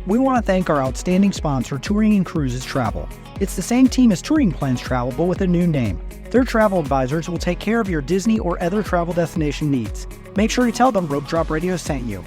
We want to thank our outstanding sponsor, Touring & Cruises Travel. It's the same team as Touring Plans Travel, but with a new name. Their travel advisors will take care of your Disney or other travel destination needs. Make sure you tell them Rope Drop Radio sent you.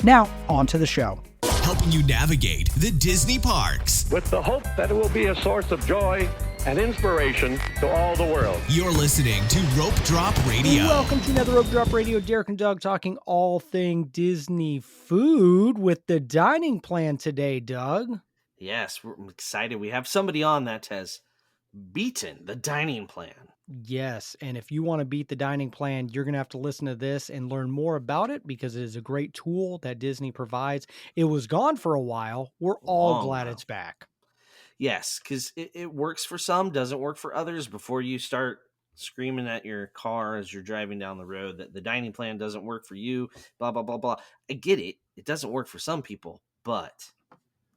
Now, on to the show. Helping you navigate the Disney parks. With the hope that it will be a source of joy and inspiration to all the world. You're listening to Rope Drop Radio. Welcome to another Rope Drop Radio. Derek and Doug talking all thing Disney food with the dining plan today, Doug. Yes, we're excited. We have somebody on that has beaten the dining plan. Yes, and if you want to beat the dining plan, you're going to have to listen to this and learn more about it because it is a great tool that Disney provides. It was gone for a while. We're all glad it's back. Yes, because it works for some, doesn't work for others. Before you start screaming at your car as you're driving down the road that the dining plan doesn't work for you, blah, blah, blah, blah. I get it. It doesn't work for some people, but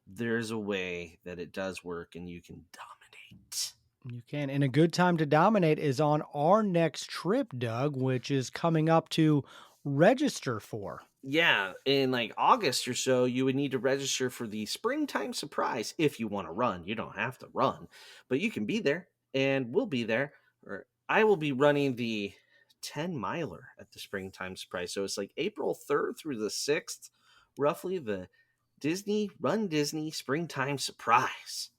there's a way that it does work and you can dominate. You can. And a good time to dominate is on our next trip, Doug, which is coming up to register for. Yeah, in like August or so, you would need to register for the Springtime Surprise if you want to run. You don't have to run, but you can be there, and we'll be there. Or I will be running the 10-miler at the Springtime Surprise. So it's like April 3rd through the 6th, roughly, the Run Disney Springtime Surprise.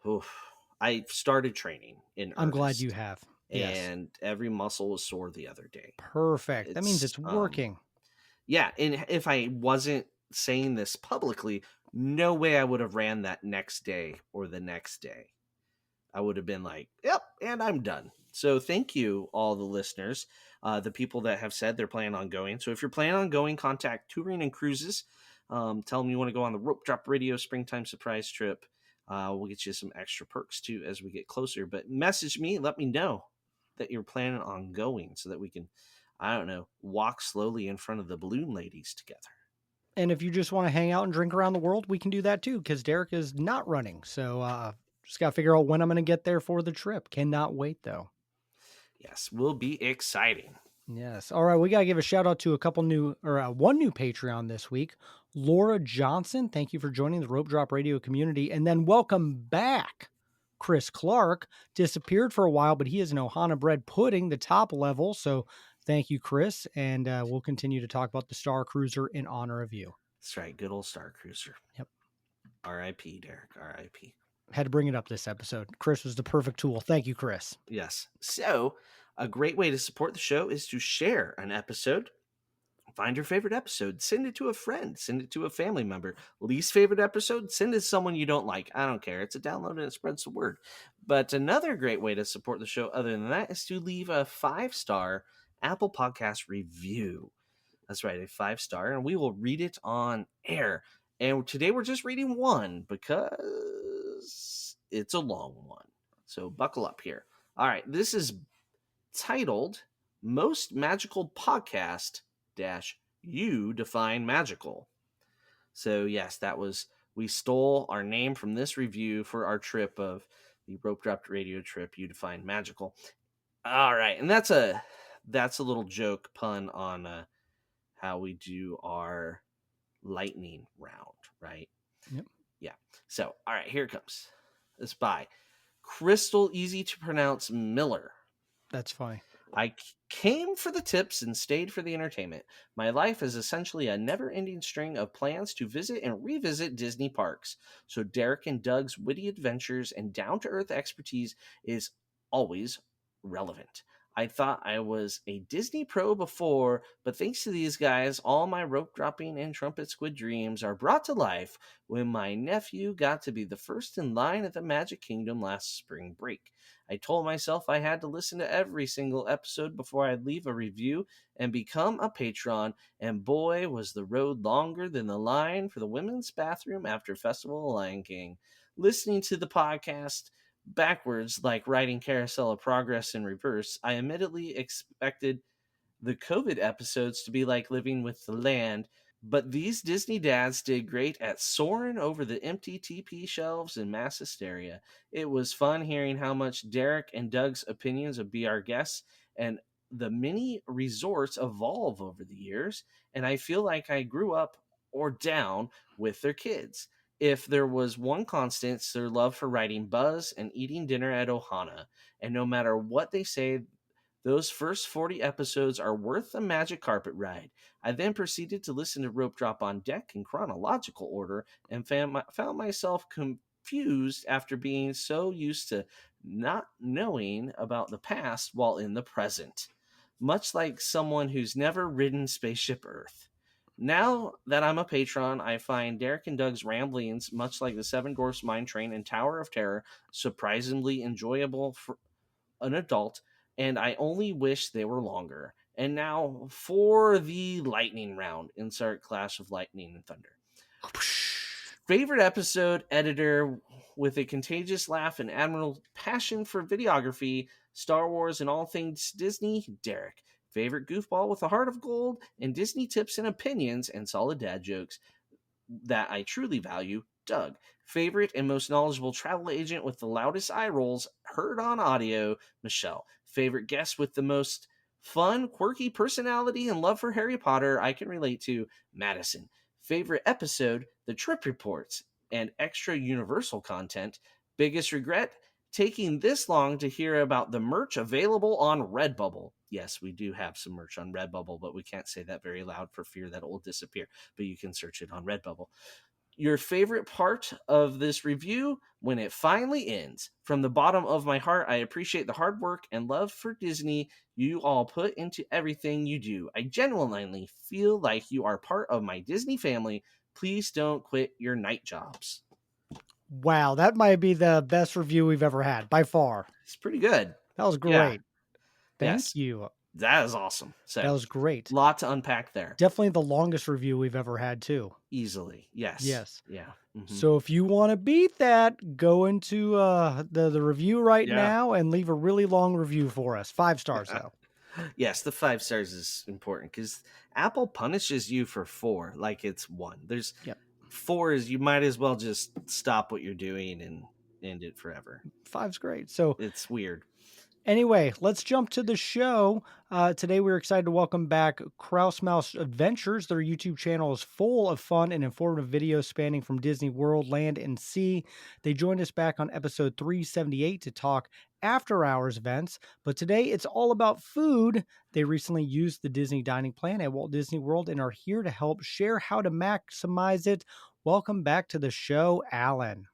Oof. I started training in earnest. I'm glad you have. Yes. And every muscle was sore the other day. Perfect. That means it's working. Yeah, and if I wasn't saying this publicly, no way I would have ran that next day or the next day. I would have been like, yep, and I'm done. So thank you, all the listeners, the people that have said they're planning on going. So if you're planning on going, contact Touring & Cruises. Tell them you want to go on the Rope Drop Radio Springtime Surprise trip. We'll get you some extra perks, too, as we get closer. But message me, let me know that you're planning on going so that we can, I don't know, walk slowly in front of the balloon ladies together. And if you just want to hang out and drink around the world, we can do that, too, because Derek is not running. So just got to figure out when I'm going to get there for the trip. Cannot wait, though. Yes, will be exciting. Yes. All right. We got to give a shout out to one new Patreon this week. Laura Johnson, thank you for joining the Rope Drop Radio community. And then welcome back, Chris Clark. Disappeared for a while, but he is an Ohana bread pudding, the top level. So thank you, Chris. And we'll continue to talk about the Star Cruiser in honor of you. That's right. Good old Star Cruiser. Yep. R.I.P., Derek. R.I.P. Had to bring it up this episode. Chris was the perfect tool. Thank you, Chris. Yes. So a great way to support the show is to share an episode. Find your favorite episode, send it to a friend, send it to a family member. Least favorite episode, send it to someone you don't like. I don't care. It's a download and it spreads the word. But another great way to support the show other than that is to leave a 5-star Apple Podcast review. That's right, a 5-star, and we will read it on air. And today we're just reading one because it's a long one. So buckle up here. All right, this is titled Most Magical Podcast You Define Magical. So yes, we stole our name from this review for our trip of the Rope Drop Radio trip. You Define Magical. All right, and that's a little joke pun on how we do our lightning round, right? Yep. Yeah. So all right, here it comes. It's by Crystal Easy to Pronounce Miller. That's funny. I came for the tips and stayed for the entertainment. My life is essentially a never-ending string of plans to visit and revisit Disney parks. So Derek and Doug's witty adventures and down-to-earth expertise is always relevant. I thought I was a Disney pro before, but thanks to these guys, all my rope dropping and trumpet squid dreams are brought to life when my nephew got to be the first in line at the Magic Kingdom last spring break. I told myself I had to listen to every single episode before I'd leave a review and become a patron, and boy, was the road longer than the line for the women's bathroom after Festival of Lion King. Listening to the podcast backwards, like riding Carousel of Progress in reverse, I admittedly expected the COVID episodes to be like living with the land, but these Disney dads did great at soaring over the empty TP shelves in mass hysteria. It was fun hearing how much Derek and Doug's opinions of Be Our Guests and the many resorts evolve over the years, and I feel like I grew up or down with their kids. If there was one constant, it's their love for riding Buzz and eating dinner at Ohana. And no matter what they say, those first 40 episodes are worth the magic carpet ride. I then proceeded to listen to Rope Drop on Deck in chronological order and found myself confused after being so used to not knowing about the past while in the present, much like someone who's never ridden Spaceship Earth. Now that I'm a patron, I find Derek and Doug's ramblings, much like the Seven Dwarfs Mine Train and Tower of Terror, surprisingly enjoyable for an adult, and I only wish they were longer. And now for the lightning round. Insert Clash of Lightning and Thunder. Favorite episode, editor with a contagious laugh and admirable passion for videography, Star Wars, and all things Disney, Derek. Favorite goofball with a heart of gold and Disney tips and opinions and solid dad jokes that I truly value, Doug. Favorite and most knowledgeable travel agent with the loudest eye rolls heard on audio, Michelle. Favorite guest with the most fun, quirky personality and love for Harry Potter I can relate to, Madison. Favorite episode, the trip reports and extra universal content. Biggest regret, taking this long to hear about the merch available on Redbubble. Yes, we do have some merch on Redbubble, but we can't say that very loud for fear that it will disappear. But you can search it on Redbubble. Your favorite part of this review, when it finally ends. From the bottom of my heart, I appreciate the hard work and love for Disney you all put into everything you do. I genuinely feel like you are part of my Disney family. Please don't quit your night jobs. Wow, that might be the best review we've ever had by far. It's pretty good. That was Yeah. great. Thank you. That is awesome. So That was great. Lot to unpack there. Definitely the longest review we've ever had too. Easily. Yes. Yes. Yeah. Mhm. So if you want to beat that, go into the review right Yeah. now and leave a really long review for us. 5 stars though. Yes, the 5 stars is important because Apple punishes you for 4 like it's 1. There's 4 is you might as well just stop what you're doing and end it forever. 5's great. So it's weird. Anyway, let's jump to the show. Today, we're excited to welcome back Krause Mouse Adventures. Their YouTube channel is full of fun and informative videos spanning from Disney World, land, and sea. They joined us back on episode 378 to talk after hours events, but today it's all about food. They recently used the Disney dining plan at Walt Disney World and are here to help share how to maximize it. Welcome back to the show, Alan.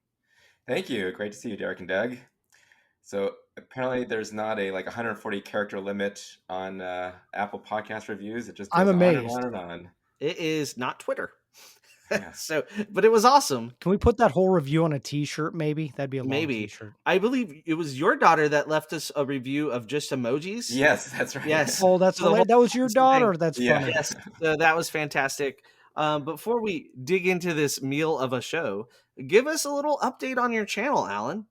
Thank you. Great to see you, Derek and Doug. So apparently there's not a 140 character limit on Apple Podcast reviews. It just goes I'm amazed. on and on. It is not Twitter. Yeah. But it was awesome. Can we put that whole review on a t-shirt maybe? That'd be a long t-shirt. I believe it was your daughter that left us a review of just emojis. Yes, that's right. Yes. Oh, that's that was your daughter. That's funny. Yes. So that was fantastic. Before we dig into this meal of a show, give us a little update on your channel, Alan.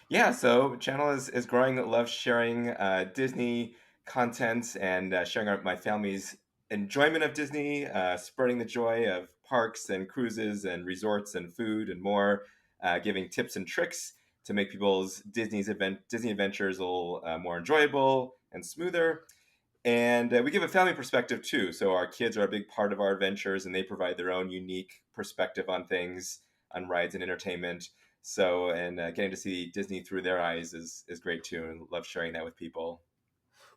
Yeah, so channel is growing. Love sharing Disney content and sharing my family's enjoyment of Disney, spreading the joy of parks and cruises and resorts and food and more, giving tips and tricks to make people's Disney adventures a little more enjoyable and smoother. And we give a family perspective too. So our kids are a big part of our adventures and they provide their own unique perspective on things, on rides and entertainment. So, and getting to see Disney through their eyes is great too, and love sharing that with people.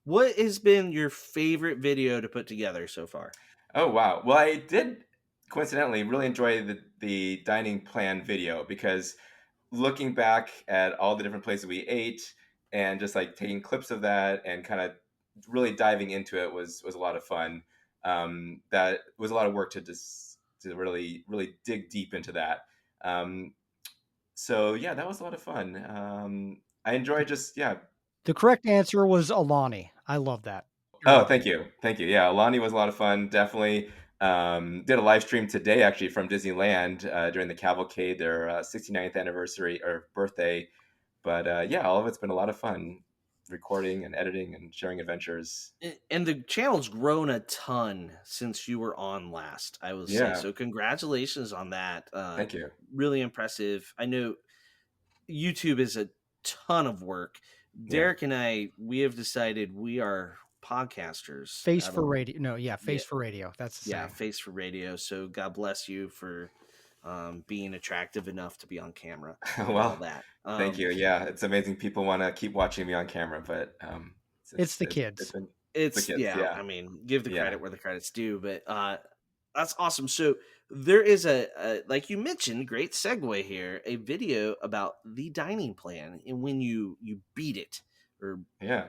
What has been your favorite video to put together so far? Oh, wow. Well, I did coincidentally really enjoy the dining plan video because looking back at all the different places we ate and just taking clips of that and kind of really diving into it was a lot of fun. That was a lot of work to really dig deep into that. So yeah, that was a lot of fun. I enjoyed The correct answer was Alani. I love that. Thank you. Yeah, Alani was a lot of fun. Definitely did a live stream today actually from Disneyland during the cavalcade, their 69th anniversary or birthday. But yeah, all of it's been a lot of fun, recording and editing and sharing adventures. And the channel's grown a ton since you were on last, I will say. So congratulations on that. Thank you. Really impressive. I know YouTube is a ton of work. Derek and I, we have decided we are podcasters. Face out for of radio. No, yeah, Yeah, face for radio. That's the yeah, saying. face for radio. So God bless you for being attractive enough to be on camera and all Well, that. thank you. Yeah, it's amazing. People want to keep watching me on camera, but It's the it's kids. been the It's kids. yeah, Yeah, I mean, give the yeah, credit where the credit's due, but that's awesome. So there is a like you mentioned, great segue here, a video about the dining plan and when you beat it or yeah,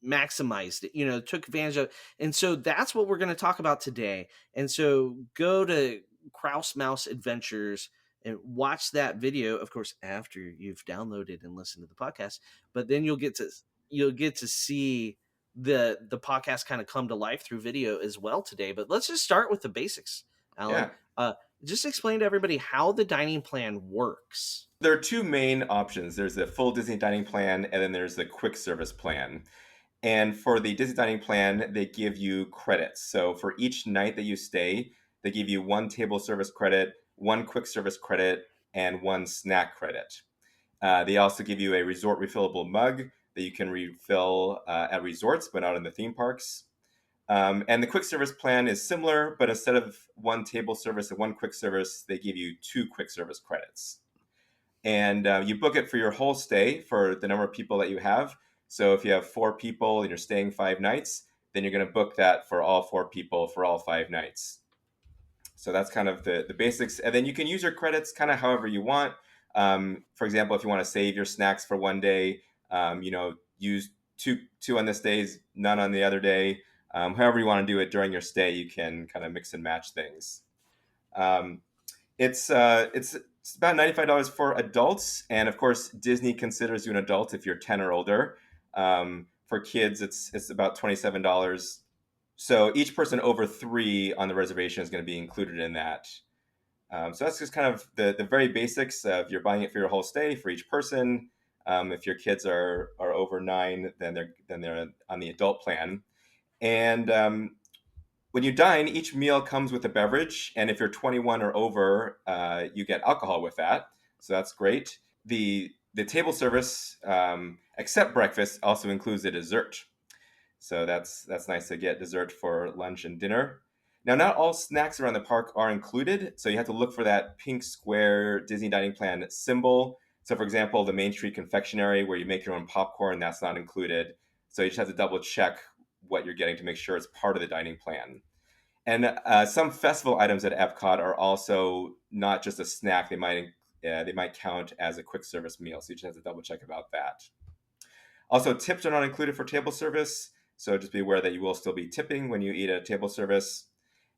maximized it, took advantage of. And so that's what we're going to talk about today. And so go to Krause Mouse Adventures and watch that video, of course, after you've downloaded and listened to the podcast. But then you'll get to see the podcast kind of come to life through video as well today. But let's just start with the basics, Alan. yeah. Just explain to everybody how the dining plan works. There are two main options. There's the full Disney dining plan, and then there's the quick service plan. And for the Disney dining plan, they give you credits. So for each night that you stay, they give you one table service credit, one quick service credit, and one snack credit. They also give you a resort refillable mug that you can refill at resorts, but not in the theme parks. And the quick service plan is similar, but instead of one table service and one quick service, they give you two quick service credits. And you book it for your whole stay for the number of people that you have. So if you have 4 people and you're staying 5 nights, then you're going to book that for all 4 people for all 5 nights. So that's kind of the basics. And then you can use your credits kind of however you want. For example, if you want to save your snacks for one day, use two on this day, none on the other day. However you want to do it during your stay, you can kind of mix and match things. It's about $95 for adults, and of course, Disney considers you an adult if you're 10 or older. For kids, it's about $27. So each person over 3 on the reservation is going to be included in that. So that's just kind of the very basics of you're buying it for your whole stay for each person. If your kids are over 9, then they're on the adult plan. And when you dine, each meal comes with a beverage, and if you're 21 or over, you get alcohol with that. So that's great. The table service, except breakfast, also includes a dessert. So that's nice to get dessert for lunch and dinner. Now, not all snacks around the park are included, so you have to look for that pink square Disney Dining Plan symbol. So, for example, the Main Street Confectionery, where you make your own popcorn, that's not included. So you just have to double check what you're getting to make sure it's part of the dining plan. And some festival items at Epcot are also not just a snack. They might count as a quick service meal. So you just have to double check about that. Also, tips are not included for table service. So just be aware that you will still be tipping when you eat at a table service.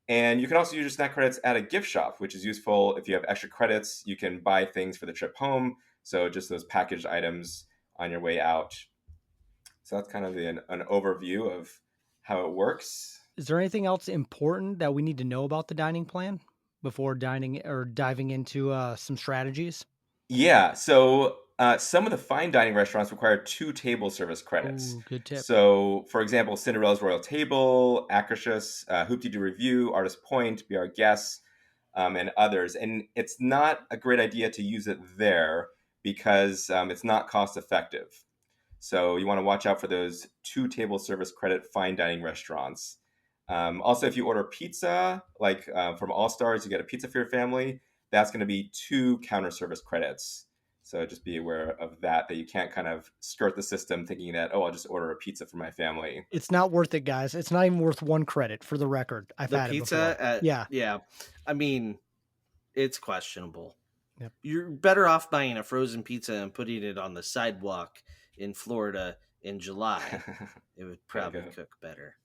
And you can also use your snack credits at a gift shop, which is useful. If you have extra credits, you can buy things for the trip home. So just those packaged items on your way out. So that's kind of an overview of how it works. Is there anything else important that we need to know about the dining plan before dining or diving into some strategies? Yeah. So some of the fine dining restaurants require 2 table service credits. Ooh, good tip. So, for example, Cinderella's Royal Table, Akershus, Hoop-Dee-Doo Review, Artist Point, Be Our Guests, and others. And it's not a great idea to use it there because it's not cost effective. So you want to watch out for those 2 table service credit fine dining restaurants. Also, if you order pizza, like from All Stars, you get a pizza for your family. That's going to be 2 counter service credits. So just be aware of that you can't kind of skirt the system thinking that, oh, I'll just order a pizza for my family. It's not worth it, guys. It's not even worth 1 credit for the record. I've The had pizza it before. yeah. I mean, it's questionable. Yep. You're better off buying a frozen pizza and putting it on the sidewalk in Florida in July. It would probably cook better.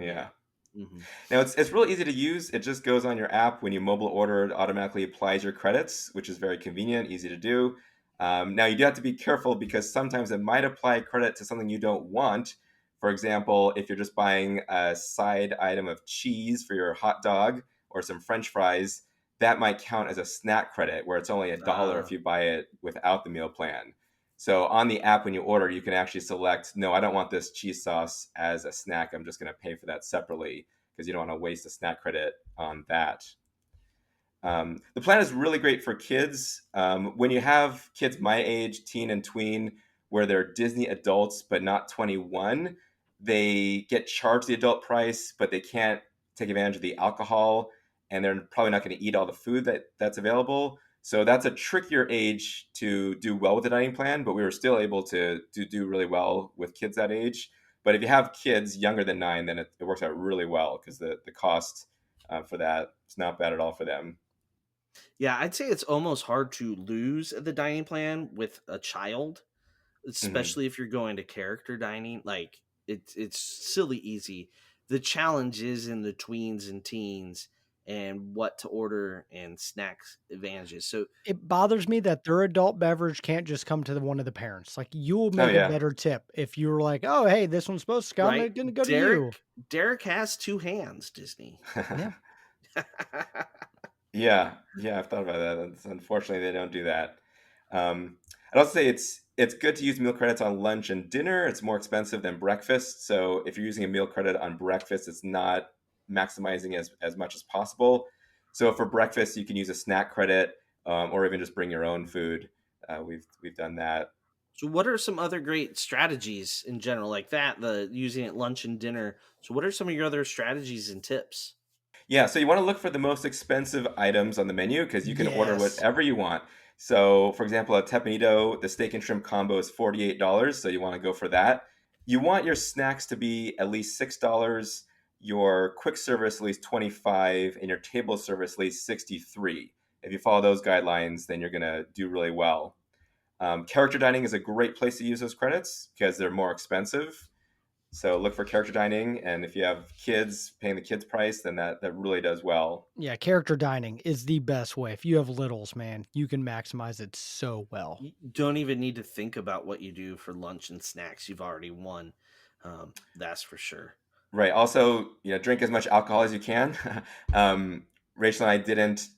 Yeah. Mm-hmm. Now it's real easy to use. It just goes on your app when you mobile order. It automatically applies your credits, which is very convenient, easy to do. Now you do have to be careful because sometimes it might apply credit to something you don't want. For example, if you're just buying a side item of cheese for your hot dog or some French fries, that might count as a snack credit where it's only $1 if you buy it without the meal plan. So on the app, when you order, you can actually select, no, I don't want this cheese sauce as a snack. I'm just going to pay for that separately because you don't want to waste a snack credit on that. The plan is really great for kids. When you have kids my age, teen and tween, where they're Disney adults but not 21, they get charged the adult price, but they can't take advantage of the alcohol, and they're probably not going to eat all the food that's available. So that's a trickier age to do well with the dining plan, but we were still able to do really well with kids that age. But if you have kids younger than 9, then it works out really well because the cost for that is not bad at all for them. Yeah, I'd say it's almost hard to lose the dining plan with a child, Hmm. especially if you're going to character dining. Like it's silly easy. The challenge is in the tweens and teens and what to order and snacks advantages. So It bothers me that their adult beverage can't just come to the one of the parents. Like, you'll Oh make a yeah, better tip if you were like, "Oh, hey, this one's supposed to come, right, it's gonna go to you." Derek has two hands. Disney. Yeah. yeah. I've thought about that. Unfortunately, they don't do that. I'd also say it's good to use meal credits on lunch and dinner. It's more expensive than breakfast. So if you're using a meal credit on breakfast, it's not maximizing as much as possible. So for breakfast, you can use a snack credit, or even just bring your own food. We've done that. So what are some other great strategies in general like that? The using it lunch and dinner. So what are some of your other strategies and tips? Yeah, so you want to look for the most expensive items on the menu because you can order Yes. whatever you want. So, for example, a tepanito, the steak and shrimp combo is $48, so you want to go for that. You want your snacks to be at least $6, your quick service at least 25, and your table service at least 63. If you follow those guidelines, then you're going to do really well. Character dining is a great place to use those credits because they're more expensive. So look for character dining, and if you have kids paying the kids price, then that really does well. Yeah, character dining is the best way. If you have littles, man, you can maximize it so well. You don't even need to think about what you do for lunch and snacks. You've already won. That's for sure. Right. Also, drink as much alcohol as you can. Rachel and I didn't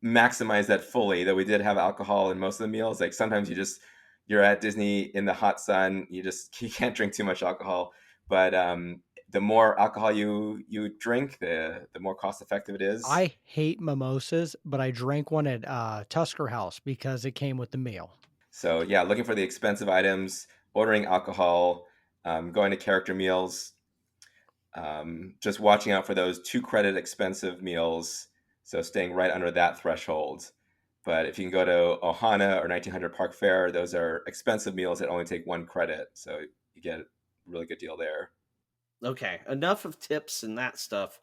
maximize that fully, though we did have alcohol in most of the meals. Like sometimes you're at Disney in the hot sun, you can't drink too much alcohol. But the more alcohol you drink, the more cost effective it is. I hate mimosas, but I drank one at Tusker House because it came with the meal. So yeah, looking for the expensive items, ordering alcohol, going to character meals, just watching out for those 2 credit expensive meals. So staying right under that threshold. But if you can go to Ohana or 1900 Park Fair, those are expensive meals that only take 1 credit. So you get a really good deal there. Okay, enough of tips and that stuff.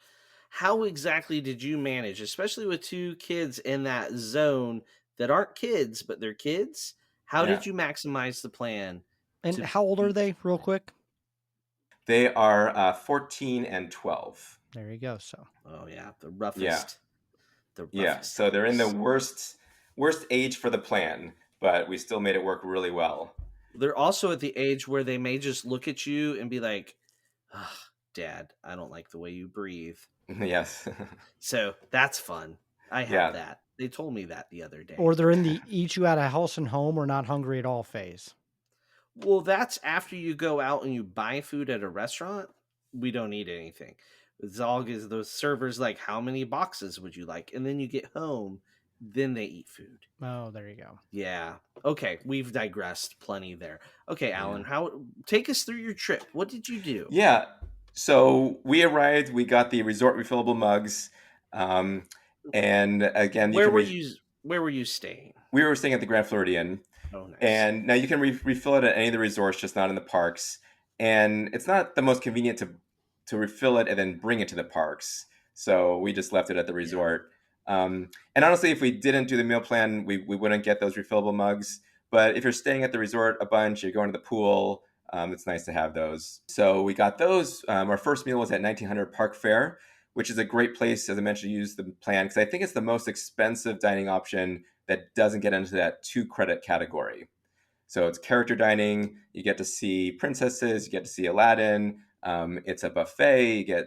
How exactly did you manage, especially with two kids in that zone that aren't kids, but they're kids? How Yeah. did you maximize the plan And to how old are beat they, real that? quick? They are 14 and 12. There you go. So, Oh yeah, Yeah. the Yeah. roughest So they're in the ages. worst age for the plan, but we still made it work really well. They're also at the age where they may just look at you and be like, "Ugh, Dad, I don't like the way you breathe." Yes. So that's fun. I have Yeah. that. They told me that the other or day. they're in the eat you out of house and home or not hungry at all phase. Well, that's after you go out and you buy food at a restaurant. We don't eat anything. It's all because those servers like, how many boxes would you like? And then you get home, then they eat food. Oh, there you go. Yeah. Okay, we've digressed plenty there. Okay, Yeah. Alan, how take us through your trip. What did you do? Yeah. So we arrived, we got the resort refillable mugs. Um, and again, you Where can were you where were you staying? we were staying at the Grand Floridian. Oh, nice. And now you can refill it at any of the resorts, just not in the parks. And it's not the most convenient to refill it and then bring it to the parks. So we just left it at the Yeah. resort. And honestly, if we didn't do the meal plan, we wouldn't get those refillable mugs. But if you're staying at the resort a bunch, you're going to the pool, it's nice to have those. So we got those. Our first meal was at 1900 Park Fair, which is a great place, as I mentioned, to use the plan because I think it's the most expensive dining option that doesn't get into that 2 credit category. So it's character dining. You get to see princesses. You get to see Aladdin. It's a buffet. You get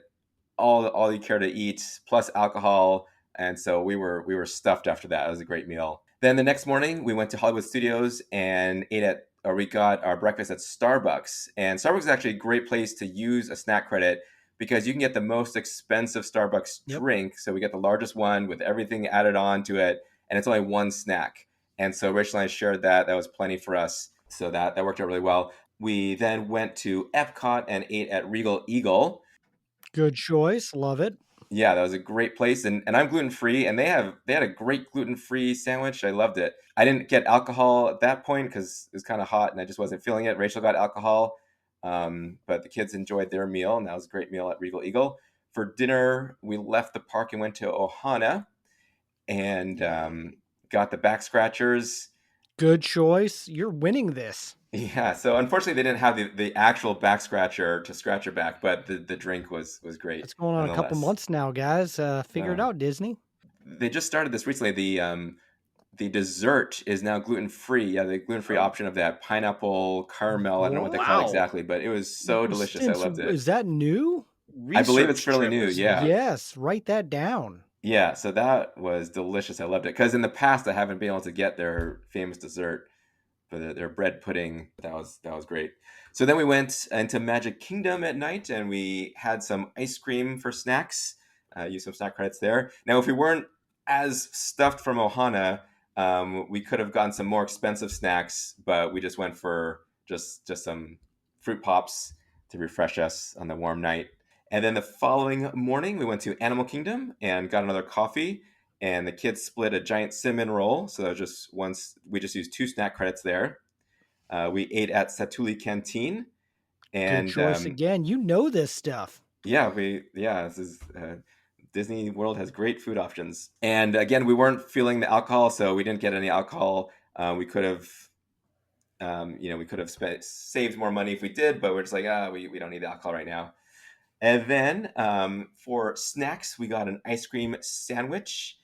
all you care to eat plus alcohol. And so we were stuffed after that. It was a great meal. Then the next morning we went to Hollywood Studios and we got our breakfast at Starbucks. And Starbucks is actually a great place to use a snack credit because you can get the most expensive Starbucks Yep. drink. So we get the largest one with everything added on to it, and it's only one snack. And so Rachel and I shared that. That was plenty for us. So that worked out really well. We then went to Epcot and ate at Regal Eagle. Good choice. Love it. Yeah, that was a great place, and I'm gluten free, and they had a great gluten free sandwich. I loved it. I didn't get alcohol at that point because it was kind of hot and I just wasn't feeling it. Rachel got alcohol, but the kids enjoyed their meal, and that was a great meal at Regal Eagle. For dinner, we left the park and went to Ohana and got the back scratchers. Good choice. You're winning this. Yeah, so unfortunately they didn't have the actual back scratcher to scratch your back, but the drink was great That's going on a couple nonetheless. months now, guys. Figure it Uh, out, Disney. they just started this recently. The dessert is now gluten free. Yeah, the gluten free Oh, option of that pineapple caramel. I don't know what they call it What? wow. exactly, but it was so delicious. I And loved so it. is that new? I believe it's Research fairly trip new. was Yeah, Yes, write that down. yeah. So that was delicious. I loved it because in the past I haven't been able to get their famous dessert, for their bread pudding. That was great. So then we went into Magic Kingdom at night and we had some ice cream for snacks. Used some snack credits there. Now, if we weren't as stuffed from Ohana, we could have gotten some more expensive snacks, but we just went for just some fruit pops to refresh us on the warm night. And then the following morning, we went to Animal Kingdom and got another coffee. And the kids split a giant cinnamon roll, so that was just once. We just used 2 snack credits there. We ate at Satuli Canteen, Good and choice again. You know this stuff. this is Disney World has great food options. And again, we weren't feeling the alcohol, so we didn't get any alcohol. We could have, we could have saved more money if we did, but we're just like, we don't need the alcohol right now. And then for snacks, we got an ice cream sandwich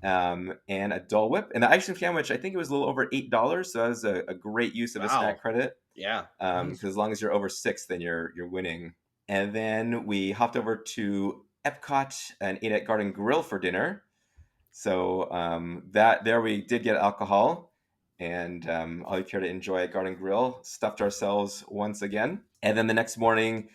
and a Dole Whip. And the ice cream sandwich, I think it was a little over $8, so that was a great use of a snack wow. credit. Yeah. Because as long as you're over 6, then you're winning. And then we hopped over to Epcot and ate at Garden Grill for dinner. So that there we did get alcohol, and all you care to enjoy at Garden Grill. Stuffed ourselves once again, and then the next morning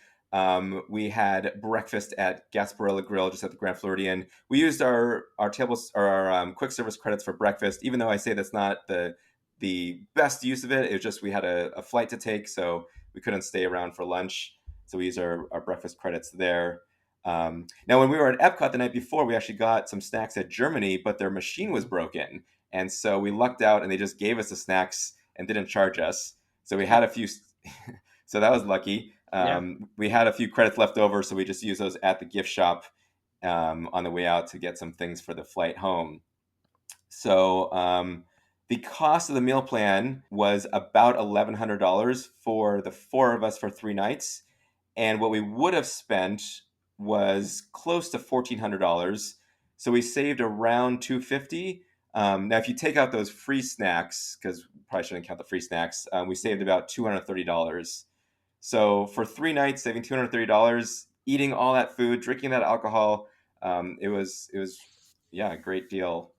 we had breakfast at Gasparilla Grill just at the Grand Floridian. We used our tables or our quick service credits for breakfast, even though I say that's not the best use of it. It was just we had a flight to take, so we couldn't stay around for lunch. So we used our breakfast credits there. Now, when we were at Epcot the night before, we actually got some snacks at Germany, but their machine was broken. And so we lucked out and they just gave us the snacks and didn't charge us. So we had a few, so that was lucky. Yeah. We had a few credits left over, so we just used those at the gift shop on the way out to get some things for the flight home. So the cost of the meal plan was about $1,100 for the 4 of us for 3 nights. And what we would have spent was close to $1,400. So we saved around $250. Now, if you take out those free snacks, because probably shouldn't count the free snacks, we saved about $230. So for 3 nights, saving $230, eating all that food, drinking that alcohol, it was a great deal.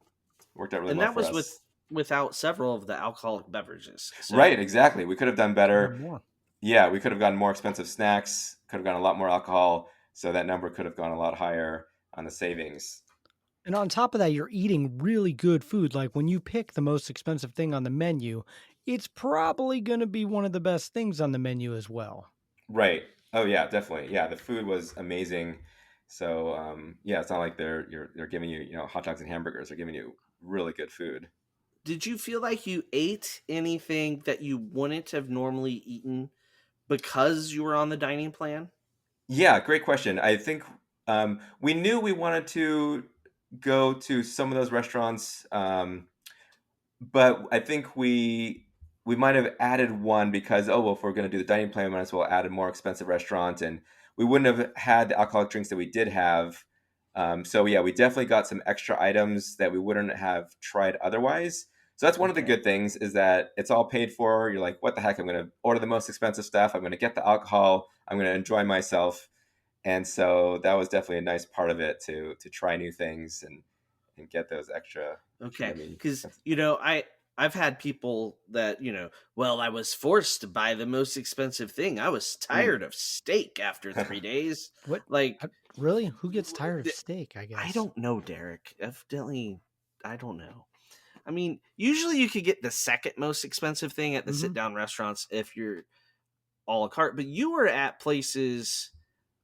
Worked out really And well that for was us. without several of the alcoholic beverages. Right, So exactly. We could have done Could better. have more. Yeah, we could have gotten more expensive snacks, could have gotten a lot more alcohol, so that number could have gone a lot higher on the savings. And on top of that, you're eating really good food. Like when you pick the most expensive thing on the menu, it's probably going to be one of the best things on the menu as well. Right. Oh yeah, definitely. Yeah, the food was amazing. So it's not like they're giving you hot dogs and hamburgers. They're giving you really good food. did you feel like you ate anything that you wouldn't have normally eaten because you were on the dining plan? Yeah, great question. I think we knew we wanted to go to some of those restaurants. But I think we might have added one because if we're going to do the dining plan, we might as well add a more expensive restaurant, and we wouldn't have had the alcoholic drinks that we did have. So yeah, we definitely got some extra items that we wouldn't have tried otherwise. So that's one of the Okay. good things is that it's all paid for. You're like, what the heck? I'm going to order the most expensive stuff. I'm going to get the alcohol. I'm going to enjoy myself. And so that was definitely a nice part of it to try new things and get those extra Okay. yummy. Because, I've had people that, well, I was forced to buy the most expensive thing. I was Mm. tired of steak after 3 days. What? Like, Really? Who gets w- tired of th- steak, I I guess? don't know, Derek. Evidently, I don't know. I mean, usually you could get the second most expensive thing at the sit Hmm. down restaurants if you're a la carte, but you were at places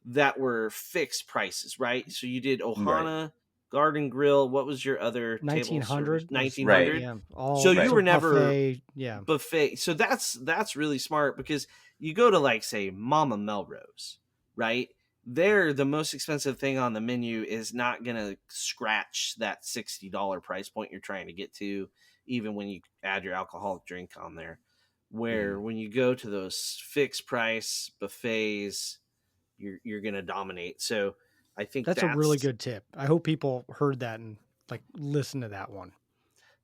that were fixed prices, right? So you did Right. Ohana, Garden Grill. What was your other table service? 1900 was 1900. yeah, So all you Right. so were never buffet, yeah. buffet. So that's really smart, because you go to, like, say, Mama Melrose, right? There, the most expensive thing on the menu is not gonna scratch that $60 price point you're trying to get to, even when you add your alcoholic drink on there. Where Mhm. when you go to those fixed price buffets, you're gonna dominate. So I think That's a really that's, good tip. I hope people heard that and like listen to that one.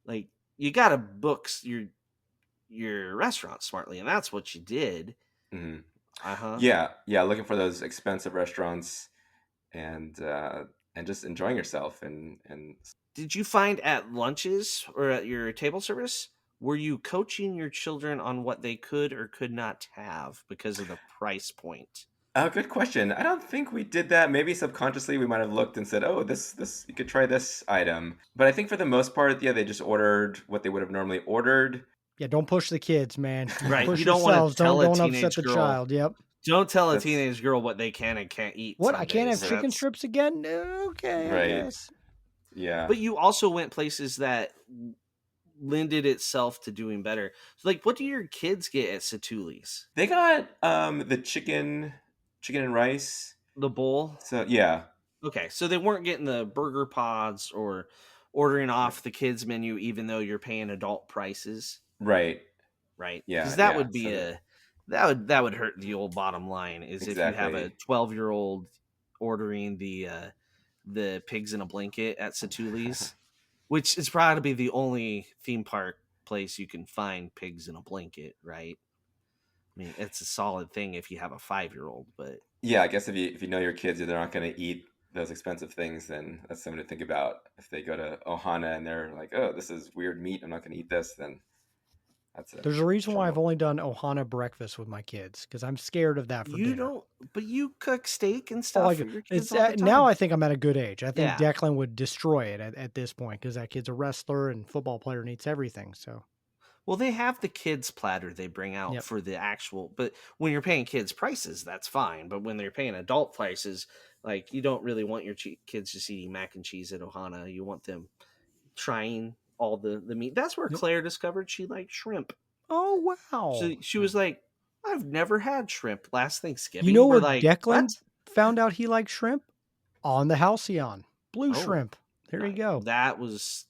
like, you gotta book your restaurant smartly, and that's what you did. Mhm. Uh-huh. Yeah, looking for those expensive restaurants and just enjoying yourself and Did you find at lunches or at your table service, were you coaching your children on what they could or could not have because of the price point? good question. I don't think we did that. Maybe subconsciously we might have looked and said, "Oh, this you could try this item." But I think for the most part, yeah, they just ordered what they would have normally ordered. Yeah, don't push the kids, man. You Right. push You don't want to yourselves. Don't tell a don't upset teenage the girl. child. Yep. Don't tell a That's teenage girl what they can and can't eat What? I some can't have days. right. chicken That's strips again? Okay, I Right. guess. Yeah. But you also went places that lended itself to doing better. So, like, what do your kids get at Satuli's? They got the chicken and rice. The bowl? So, yeah. Okay, so they weren't getting the burger pods or ordering off the kids menu, even though you're paying adult prices, Right. right? Because Yeah, that yeah. would be that would hurt the old bottom line, is if you have a Exactly. 12-year-old ordering the pigs in a blanket at Satuli's, which is probably the only theme park place you can find pigs in a blanket, right? I mean, it's a solid thing if you have a 5-year-old, but Yeah, I guess if you know your kids, they're not going to eat those expensive things, then that's something to think about. If they go to Ohana and they're like, "Oh, this is weird meat. I'm not going to eat this," then that's a There's a reason why I've trouble. only done Ohana breakfast with my kids because I'm scared of that for you dinner. don't. But you cook steak and Oh, stuff like for your kids it's all the now. time. I think I'm at a good age. I think Yeah. Declan would destroy it at this point because that kid's a wrestler and football player and eats everything. So, Well, they have the kids platter they bring out yep. for the actual, but when you're paying kids prices, that's fine. But when they're paying adult prices, like, you don't really want your kids just eating mac and cheese at Ohana. You want them trying all the meat. That's where Yep. Claire discovered she liked shrimp. Oh wow! She was like, I've never had shrimp. Last You know Thanksgiving, we're where like, what? Declan found out he liked shrimp? On the Halcyon. Blue Oh, shrimp. There you go. that was.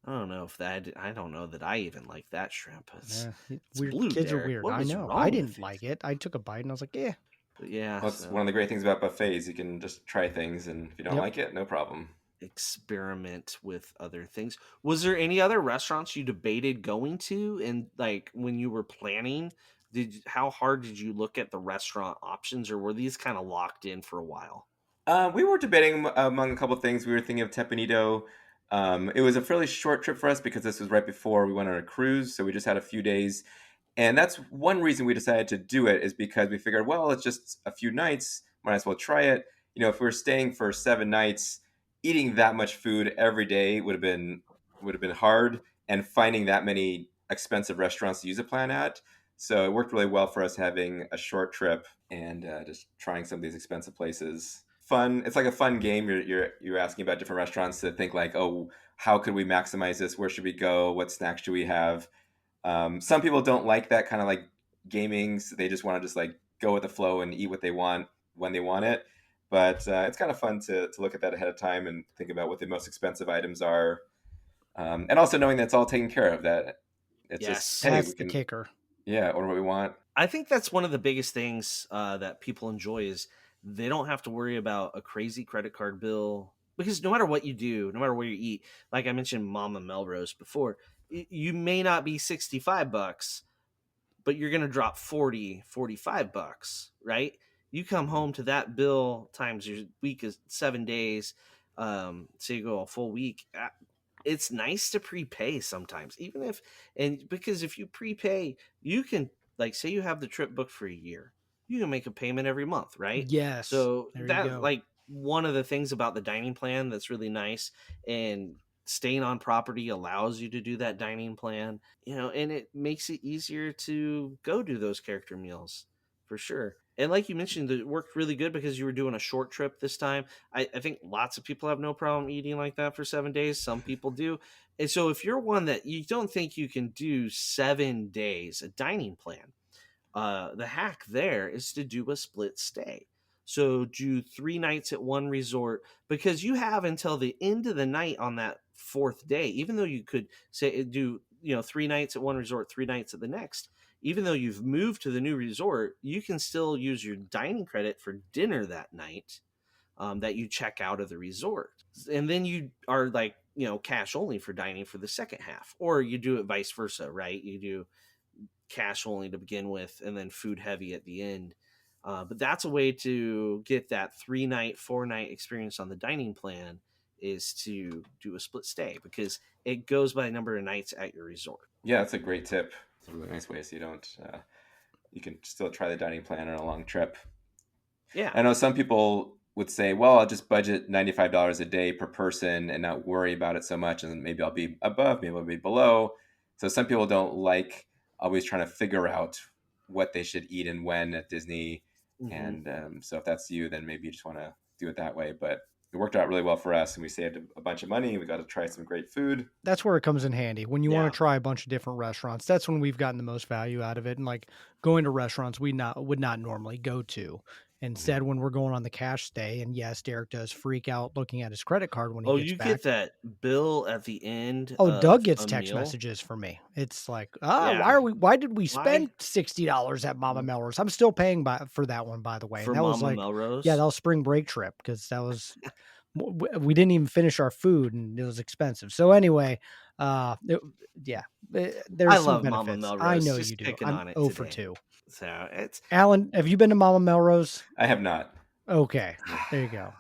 I don't know that I even like that shrimp. It's Weird blue, kids are Derek. weird. What I is know. I wrong with didn't you? like it. I took a bite and I was like, yeah. But yeah, That's so one of the great things about buffets. You can just try things, and if you don't Yep. like it, no problem. experiment with other things. Was there any other restaurants you debated going to, and, like, when you were planning, how hard did you look at the restaurant options, or were these kind of locked in for a while? We were debating among a couple of things. We were thinking of Tepanido. It was a fairly short trip for us because this was right before we went on a cruise, so we just had a few days. And that's one reason we decided to do it, is because we figured, well, it's just a few nights, might as well try it. If we were staying for 7 nights, eating that much food every day would have been hard, and finding that many expensive restaurants to use a plan at. So it worked really well for us having a short trip and just trying some of these expensive places. Fun. It's like a fun game. You're asking about different restaurants to think like, oh, how could we maximize this? Where should we go? What snacks should we have? Some people don't like that kind of like gaming. So they just want to just like go with the flow and eat what they want when they want it. But it's kind of fun to look at that ahead of time and think about what the most expensive items are, and also knowing that's all taken care of. That it's just, Yes. hey, That's we the can, kicker. yeah, order what we want. I think that's one of the biggest things that people enjoy, is they don't have to worry about a crazy credit card bill, because no matter what you do, no matter where you eat, like I mentioned Mama Melrose before, you may not be $65, but you're going to drop 40, $45, right? You come home to that bill times your week is 7 days. So you go a full week. It's nice to prepay sometimes, even if, and because if you prepay, you can, like, say you have the trip booked for a year, you can make a payment every month, right? Yes. So There you that, go. like, one of the things about the dining plan that's really nice. And staying on property allows you to do that dining plan, and it makes it easier to go do those character meals for sure. And like you mentioned, it worked really good because you were doing a short trip this time. I think lots of people have no problem eating like that for 7 days. Some people do. And so if you're one that you don't think you can do 7 days, a dining plan, the hack there is to do a split stay. So do 3 nights at one resort, because you have until the end of the night on that fourth day, even though you could say do 3 nights at one resort, 3 nights at the next. Even though you've moved to the new resort, you can still use your dining credit for dinner that night, that you check out of the resort. And then you are like, cash only for dining for the second half. Or you do it vice versa, right? You do cash only to begin with and then food heavy at the end. But that's a way to get that 3 night, 4 night experience on the dining plan, is to do a split stay, because it goes by the number of nights at your resort. Yeah, that's a great tip. It's a really nice way so you don't, you can still try the dining plan on a long trip. Yeah. I know some people would say, well, I'll just budget $95 a day per person and not worry about it so much. And maybe I'll be above, maybe I'll be below. So some people don't like always trying to figure out what they should eat and when at Disney. Mm-hmm. And so if that's you, then maybe you just want to do it that way. But it worked out really well for us, and we saved a bunch of money. We got to try some great food. That's where it comes in handy. When you Yeah. want to try a bunch of different restaurants, that's when we've gotten the most value out of it. And like going to restaurants we would not normally go to. Instead, when we're going on the cash stay, and yes, Derek does freak out looking at his credit card when he Oh, gets you back. get that bill at the end Oh, Doug of gets a text meal? messages from me. It's like, Yeah. why did we Why? spend $60 at Mama Melrose? I'm still paying for that one, by the way. For And that was Mama like, Melrose? yeah, that was spring break trip, because that was, we didn't even finish our food and it was expensive. So anyway, yeah, there's I some love Mama benefits. I Melrose. know Just you do. picking I'm on it 0 for today. 2. So it's Alan, have you been to Mama Melrose? I have not. Okay, there you go.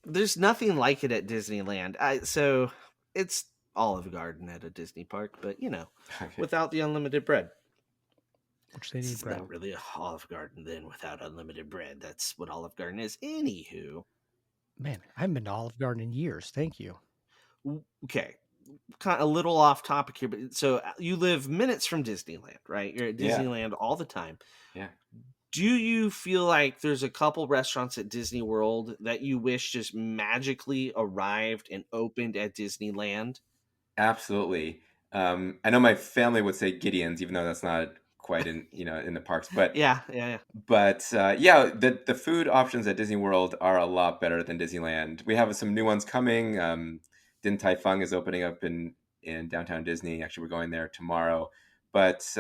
there's nothing like it at Disneyland. So it's Olive Garden at a Disney park, but Okay. without the unlimited bread. Which they need It's bread. not really a Olive Garden then without unlimited bread. That's what Olive Garden is. Anywho, Man, I haven't been to Olive Garden in years. Thank you. okay, kind of a little off topic here, but so you live minutes from Disneyland, right? You're at Yeah. Disneyland all the time. Yeah. Do you feel like there's a couple restaurants at Disney World that you wish just magically arrived and opened at Disneyland? Absolutely. I know my family would say Gideon's, even though that's not quite in the parks. But Yeah. yeah, the food options at Disney World are a lot better than Disneyland. We have some new ones coming. Din Tai Fung is opening up in downtown Disney. Actually, we're going there tomorrow. But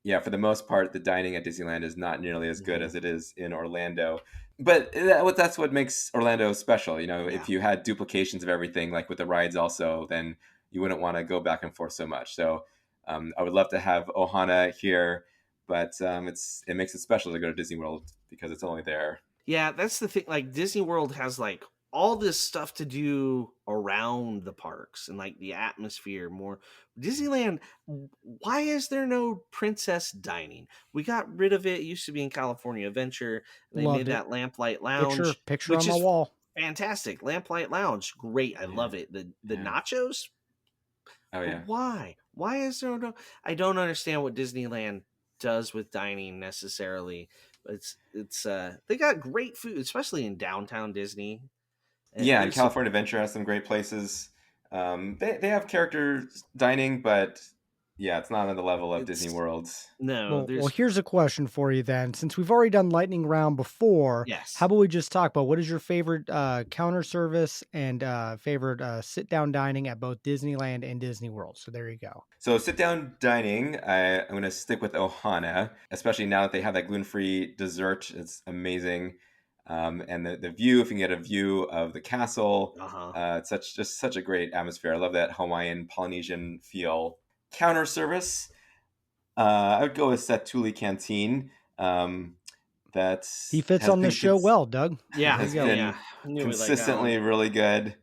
yeah, for the most part, the dining at Disneyland is not nearly as good as it is in Orlando. But that's what makes Orlando special. If you had duplications of everything, like with the rides also, then you wouldn't want to go back and forth so much. So I would love to have Ohana here, but it makes it special to go to Disney World because it's only there. Yeah, that's the thing. Like Disney World has like all this stuff to do around the parks and like the atmosphere more. Disneyland, why is there no princess dining? We got rid of it. It used to be in California Adventure. They Loved made it. that Lamplight Lounge, Picture which on my is wall. fantastic. Lamplight Lounge, great. I Yeah. love it. The Yeah. nachos. Oh yeah. But why? Why is there no? I don't understand what Disneyland does with dining necessarily. It's they got great food, especially in downtown Disney. Yeah, and There's some, California Adventure has some great places. They have character dining, but yeah, it's not on the level of Disney it's World. no, Well, there's here's a question for you then. Since we've already done lightning round before, yes. how about we just talk about what is your favorite counter service and favorite sit down dining at both Disneyland and Disney World? So there you go. So sit down dining, I'm going to stick with Ohana, especially now that they have that gluten-free dessert. It's amazing. And the view, if you can get a view of the castle, it's just such a great atmosphere. I love that Hawaiian Polynesian feel. Counter service, I would go with Satuli Canteen. He fits on this show well, Doug. Yeah, There has you go. been yeah. I knew we liked that consistently one. really good.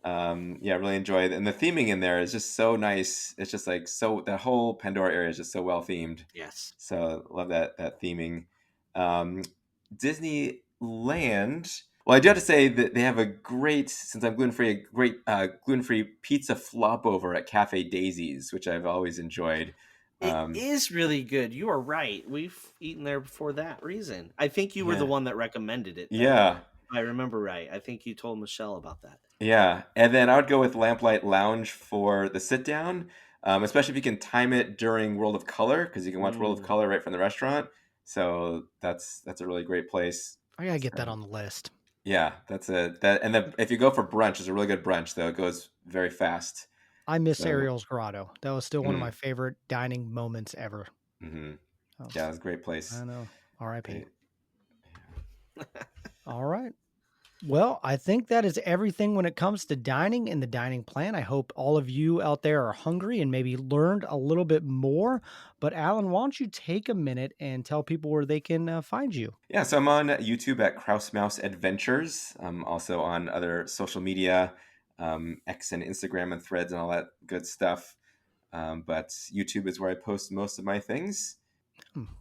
Yeah, really enjoy it. And the theming in there is just so nice. It's just like that whole Pandora area is just so well themed. Yes. So love that theming. Disneyland, Well, I do have to say that they have a great, since I'm gluten free, a great gluten free pizza flop over at Cafe Daisy's, which I've always enjoyed. It Um, is really good. You are right. We've eaten there for that reason. I think you were the yeah, one that recommended it, though. yeah, If I remember right. I think you told Michelle about that. yeah. And then I would go with Lamplight Lounge for the sit down, especially if you can time it during World of Color, because you can watch World of Mm. Color right from the restaurant. So that's a really great place. I gotta get that Um, on the list. yeah, that's a that, and then if you go for brunch, it's a really good brunch though. It goes very fast. I miss So, Ariel's Grotto. That was still one of my mm, favorite dining moments ever. hmm Oh, yeah, it's a great I place. know. R.I.P. They, All right. Well, I think that is everything when it comes to dining and the dining plan. I hope all of you out there are hungry and maybe learned a little bit more. But Alan, why don't you take a minute and tell people where they can find you? Yeah, so I'm on YouTube at Krause Mouse Adventures. I'm also on other social media, X and Instagram and Threads and all that good stuff. But YouTube is where I post most of my things.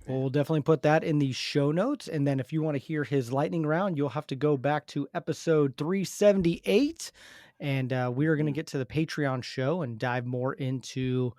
Well, we'll definitely put that in the show notes. And then if you want to hear his lightning round, you'll have to go back to episode 378. And we are going to get to the Patreon show and dive more into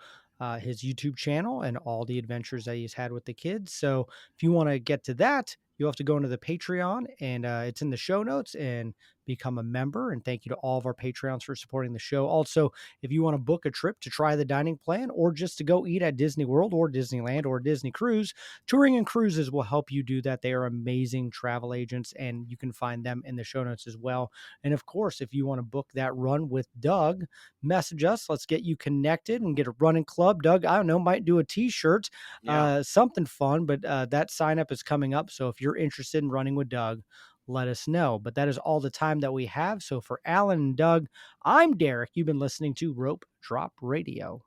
his YouTube channel and all the adventures that he's had with the kids. So if you want to get to that, you'll have to go into the Patreon and it's in the show notes and become a member. And thank you to all of our Patreons for supporting the show. Also, if you want to book a trip to try the dining plan or just to go eat at Disney World or Disneyland or Disney Cruise, Touring and Cruises will help you do that. They are amazing travel agents, and you can find them in the show notes as well. And of course, if you want to book that run with Doug, message us. Let's get you connected and get a running club. Doug, I don't know, might do a t-shirt, Yeah. something fun, but that sign up is coming up. So if you're interested in running with Doug, let us know. But that is all the time that we have. So for Alan and Doug, I'm Derek. You've been listening to Rope Drop Radio.